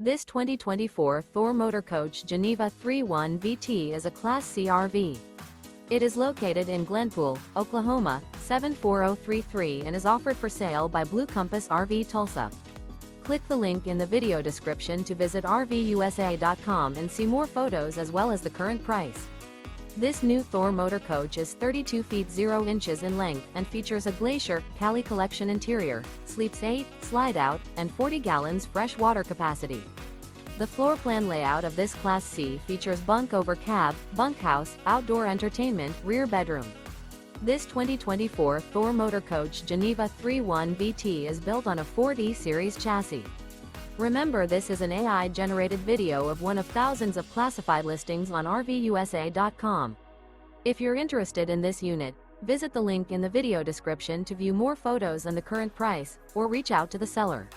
This 2024 Thor Motor Coach Geneva 3.1 VT is a Class C RV. It is located in Glenpool, Oklahoma, 74033 and is offered for sale by Blue Compass RV Tulsa. Click the link in the video description to visit RVUSA.com and see more photos as well as the current price. This new Thor Motor Coach is 32 feet 0 inches in length and features a GLACIER, CALI Collection interior, sleeps 8, Slideout, and 40 gallons fresh water capacity. The floor plan layout of this Class C features Bunk Over Cab, Bunkhouse, outdoor entertainment, rear bedroom. This 2024 Thor Motor Coach Geneva 3.1 VT is built on a 4D series chassis. Remember, this is an AI-generated video of one of thousands of classified listings on RVUSA.com. If you're interested in this unit, visit the link in the video description to view more photos and the current price, or reach out to the seller.